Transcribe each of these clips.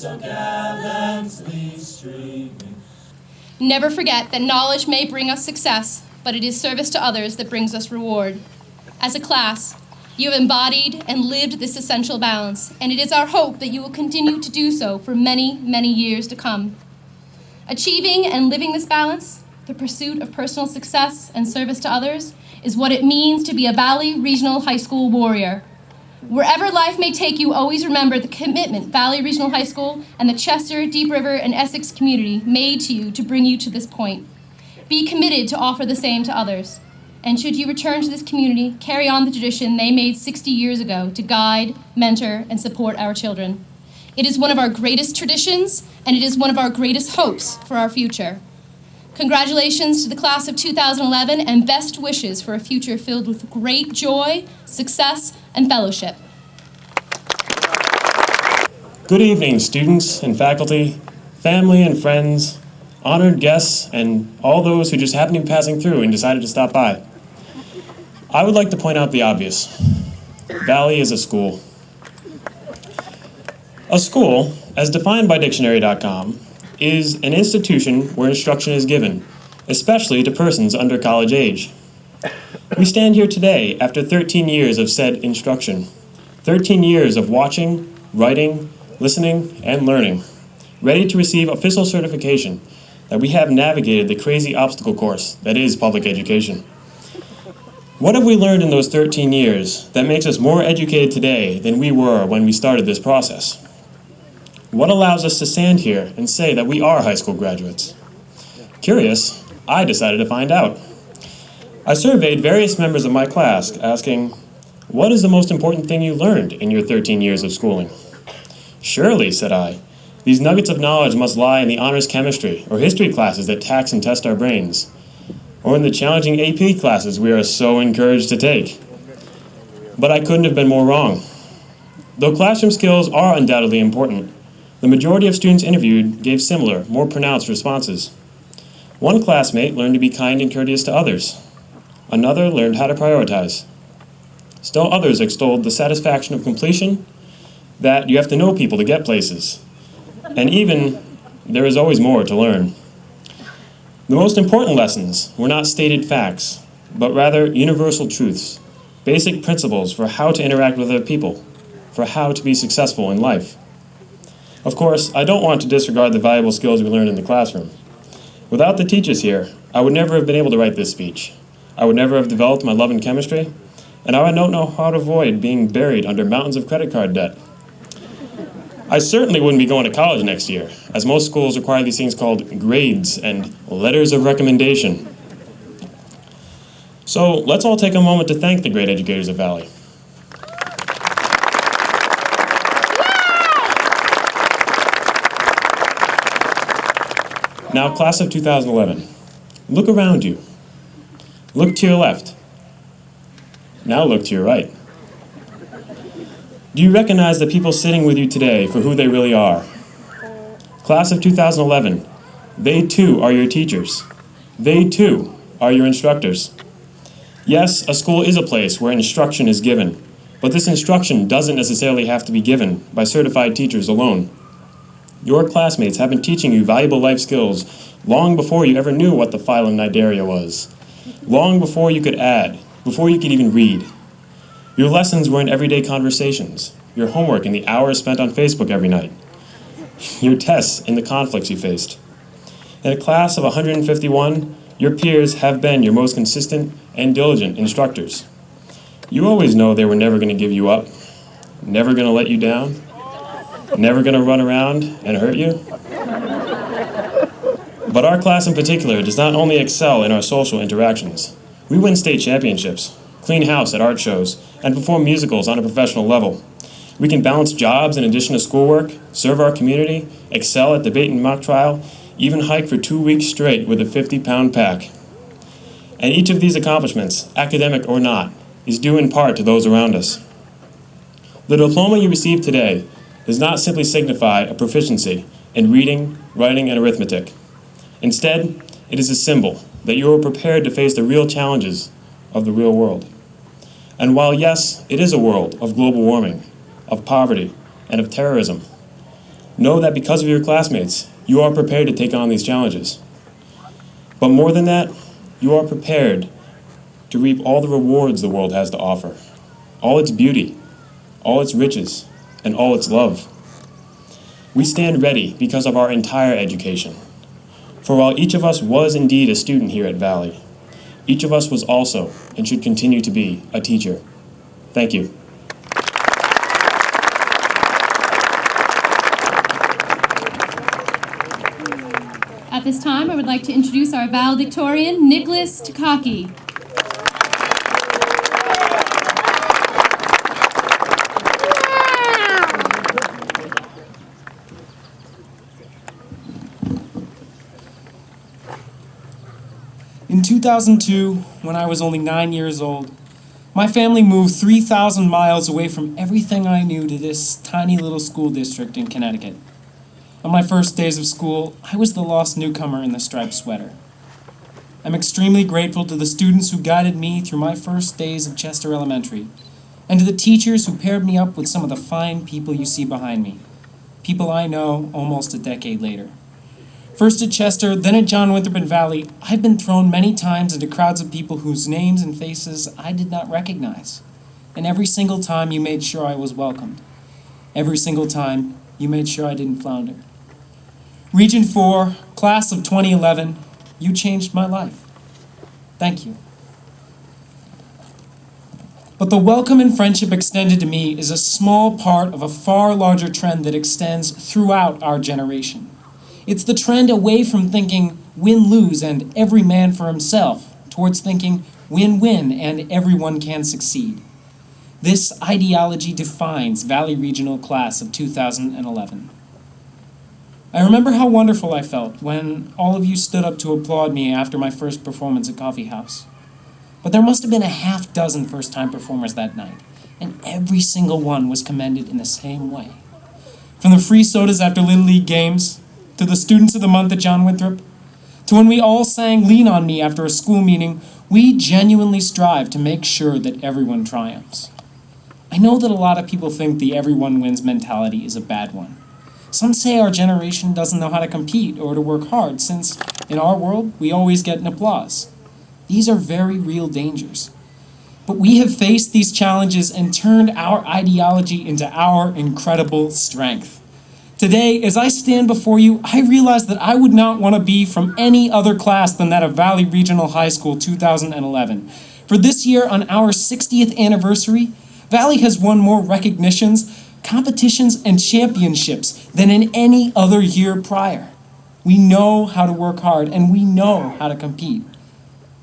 so gallantly streaming. Never forget that knowledge may bring us success, but it is service to others that brings us reward. As a class, you have embodied and lived this essential balance, and it is our hope that you will continue to do so for many, many years to come. Achieving and living this balance, the pursuit of personal success and service to others, is what it means to be a Valley Regional High School warrior. Wherever life may take you, always remember the commitment Valley Regional High School and the Chester, Deep River, and Essex community made to you to bring you to this point. Be committed to offer the same to others. And should you return to this community, carry on the tradition they made 60 years ago to guide, mentor, and support our children. It is one of our greatest traditions, and it is one of our greatest hopes for our future. Congratulations to the class of 2011, and best wishes for a future filled with great joy, success, and fellowship. Good evening, students and faculty, family and friends, honored guests, and all those who just happened to be passing through and decided to stop by. I would like to point out the obvious. Valley is a school. A school, as defined by dictionary.com, is an institution where instruction is given, especially to persons under college age. We stand here today after 13 years of said instruction, 13 years of watching, writing, listening, and learning, ready to receive official certification that we have navigated the crazy obstacle course that is public education. What have we learned in those 13 years that makes us more educated today than we were when we started this process? What allows us to stand here and say that we are high school graduates? Curious, I decided to find out. I surveyed various members of my class asking, what is the most important thing you learned in your 13 years of schooling? Surely, said I, these nuggets of knowledge must lie in the honors chemistry or history classes that tax and test our brains, or in the challenging AP classes we are so encouraged to take. But I couldn't have been more wrong. Though classroom skills are undoubtedly important, the majority of students interviewed gave similar, more pronounced responses. One classmate learned to be kind and courteous to others. Another learned how to prioritize. Still others extolled the satisfaction of completion, that you have to know people to get places, and even there is always more to learn. The most important lessons were not stated facts, but rather universal truths, basic principles for how to interact with other people, for how to be successful in life. Of course, I don't want to disregard the valuable skills we learned in the classroom. Without the teachers here, I would never have been able to write this speech. I would never have developed my love in chemistry, and I don't know how to avoid being buried under mountains of credit card debt. I certainly wouldn't be going to college next year, as most schools require these things called grades and letters of recommendation. So let's all take a moment to thank the great educators of Valley. Now, class of 2011, look around you. Look to your left. Now look to your right. Do you recognize the people sitting with you today for who they really are? Class of 2011, they too are your teachers. They too are your instructors. Yes, a school is a place where instruction is given, but this instruction doesn't necessarily have to be given by certified teachers alone. Your classmates have been teaching you valuable life skills long before you ever knew what the phylum Cnidaria was, long before you could add, before you could even read. Your lessons were in everyday conversations, your homework in the hours spent on Facebook every night, your tests in the conflicts you faced. In a class of 151, your peers have been your most consistent and diligent instructors. You always know they were never going to give you up, never going to let you down, never going to run around and hurt you. But our class in particular does not only excel in our social interactions. We win state championships, clean house at art shows, and perform musicals on a professional level. We can balance jobs in addition to schoolwork, serve our community, excel at debate and mock trial, even hike for 2 weeks straight with a 50-pound pack. And each of these accomplishments, academic or not, is due in part to those around us. The diploma you receive today does not simply signify a proficiency in reading, writing, and arithmetic. Instead, it is a symbol that you are prepared to face the real challenges of the real world. And while yes, it is a world of global warming, of poverty, and of terrorism, Know that because of your classmates, you are prepared to take on these challenges. But more than that, you are prepared to reap all the rewards the world has to offer, all its beauty, all its riches, and all its love. We stand ready because of our entire education. For while each of us was indeed a student here at Valley, each of us was also, and should continue to be, a teacher. Thank you. At this time, I would like to introduce our valedictorian, Nicholas Takaki. In 2002, when I was only 9 years old, my family moved 3,000 miles away from everything I knew to this tiny little school district in Connecticut. On my first days of school, I was the lost newcomer in the striped sweater. I'm extremely grateful to the students who guided me through my first days of Chester Elementary, and to the teachers who paired me up with some of the fine people you see behind me, people I know almost a decade later. First at Chester, then at John Winthrop and Valley, I've been thrown many times into crowds of people whose names and faces I did not recognize. And every single time you made sure I was welcomed. Every single time you made sure I didn't flounder. Region 4, class of 2011, you changed my life. Thank you. But the welcome and friendship extended to me is a small part of a far larger trend that extends throughout our generation. It's the trend away from thinking win-lose and every man for himself, towards thinking win-win and everyone can succeed. This ideology defines Valley Regional Class of 2011. I remember how wonderful I felt when all of you stood up to applaud me after my first performance at Coffee House. But there must have been a half dozen first-time performers that night, and every single one was commended in the same way. From the free sodas after Little League games, to the Students of the Month at John Winthrop, to when we all sang Lean on Me after a school meeting, we genuinely strive to make sure that everyone triumphs. I know that a lot of people think the everyone wins mentality is a bad one. Some say our generation doesn't know how to compete or to work hard, since in our world, we always get an applause. These are very real dangers. But we have faced these challenges and turned our ideology into our incredible strength. Today, as I stand before you, I realize that I would not want to be from any other class than that of Valley Regional High School 2011. For this year, on our 60th anniversary, Valley has won more recognitions, competitions, and championships than in any other year prior. We know how to work hard, and we know how to compete.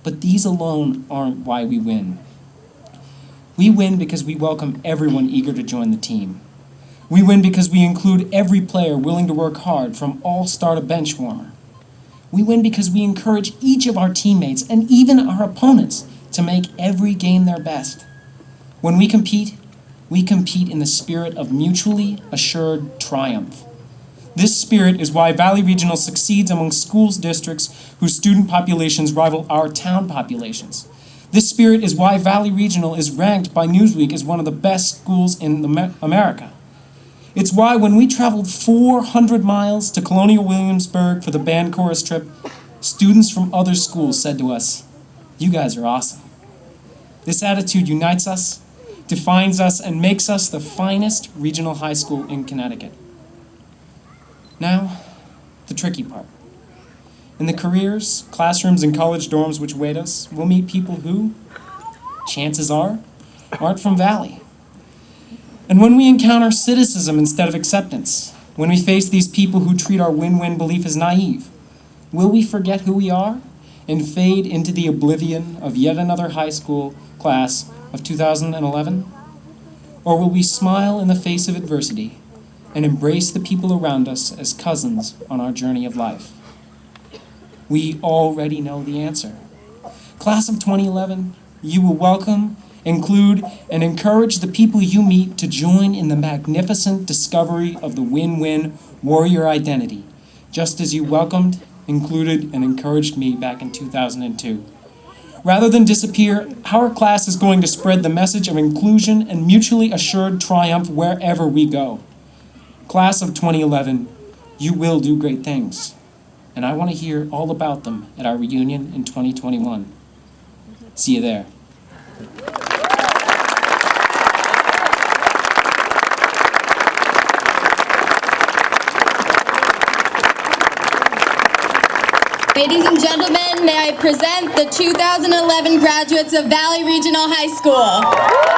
But these alone aren't why we win. We win because we welcome everyone eager to join the team. We win because we include every player willing to work hard, from all-star to bench warmer. We win because we encourage each of our teammates and even our opponents to make every game their best. When we compete in the spirit of mutually assured triumph. This spirit is why Valley Regional succeeds among schools districts whose student populations rival our town populations. This spirit is why Valley Regional is ranked by Newsweek as one of the best schools in America. It's why when we traveled 400 miles to Colonial Williamsburg for the band chorus trip, students from other schools said to us, "You guys are awesome." This attitude unites us, defines us, and makes us the finest regional high school in Connecticut. Now, the tricky part. In the careers, classrooms, and college dorms which wait us, we'll meet people who, chances are, aren't from Valley. And when we encounter cynicism instead of acceptance, when we face these people who treat our win-win belief as naive, will we forget who we are and fade into the oblivion of yet another high school class of 2011? Or will we smile in the face of adversity and embrace the people around us as cousins on our journey of life? We already know the answer. Class of 2011, you will welcome, include, and encourage the people you meet to join in the magnificent discovery of the win-win warrior identity, just as you welcomed, included, and encouraged me back in 2002. Rather than disappear, our class is going to spread the message of inclusion and mutually assured triumph wherever we go. Class of 2011, you will do great things. And I want to hear all about them at our reunion in 2021. See you there. Ladies and gentlemen, may I present the 2011 graduates of Valley Regional High School.